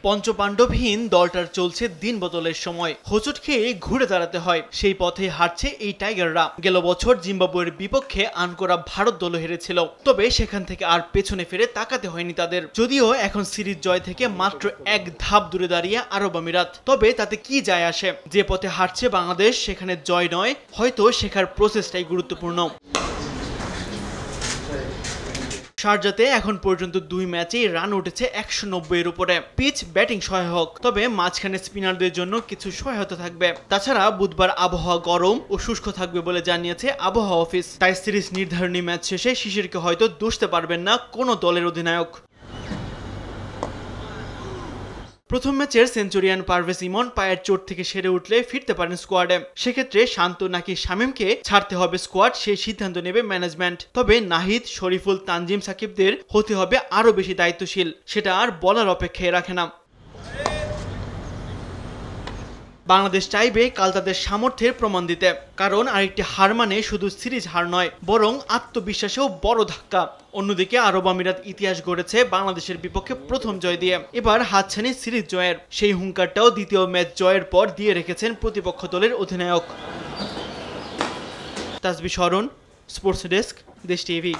পঞ্চপাণ্ডবহীন দলটার চলছে দিন বদলের সময়। হোঁচট খেয়ে ঘুরে দাঁড়াতে হয়, সেই পথে হাঁটছে এই টাইগাররা। গেল বছর জিম্বাবুয়ের বিপক্ষে আনকোরা ভারত দল হেরেছিল, তবে সেখান থেকে আর পেছনে ফিরে তাকাতে হয়নি তাদের। যদিও এখন সিরিজ জয় থেকে মাত্র এক ধাপ দূরে দাঁড়িয়ে আরব আমিরাত, তবে তাতে কি যায় আসে? যে পথে হাঁটছে বাংলাদেশ সেখানে জয় নয়, হয়তো শেখার প্রসেসটাই গুরুত্বপূর্ণ। শারজাতে এখন পর্যন্ত 2 ম্যাচেই রান উঠেছে 190-এর উপরে। পিচ ব্যাটিং সহায়ক, তবে মাঝখানে স্পিনারদের জন্য কিছু সহায়তা থাকবে। তাছাড়া বুধবার আবহাওয়া গরম ও শুষ্ক থাকবে বলে জানিয়েছে আবহাওয়া অফিস। তাই সিরিজ নির্ধারণী ম্যাচ শেষে শিশিরকে হয়তো দুষতে পারবেন না কোনো দলের অধিনায়ক। প্রথম ম্যাচের সেঞ্চুরিয়ান পারভেজ ইমন পায়ের চোট থেকে সেরে উঠলে ফিরতে পারেন স্কোয়াডে। সেক্ষেত্রে শান্ত নাকি শামীমকে ছাড়তে হবে স্কোয়াড, সেই সিদ্ধান্ত নেবে ম্যানেজমেন্ট। তবে নাহিদ, শরীফুল, তানজিম সাকিবদের হতে হবে আরও বেশি দায়িত্বশীল, সেটা আর বলার অপেক্ষায় রাখে না। বাংলাদেশ চাইবে কাল তাদের সামর্থ্যের প্রমাণ দিতে, কারণ আরেকটি হার মানে শুধু সিরিজ হার নয়, বরং আত্মবিশ্বাসেও বড় ধাক্কা। অন্যদিকে আরব আমিরাত ইতিহাস গড়েছে বাংলাদেশের বিপক্ষে প্রথম জয় দিয়ে, এবার হাতছানি সিরিজ জয়ের। সেই হুঙ্কারটাও দ্বিতীয় ম্যাচ জয়ের পর দিয়ে রেখেছেন প্রতিপক্ষ দলের অধিনায়ক। তাসবিহ শরণ, স্পোর্টস ডেস্ক, দেশ টিভি।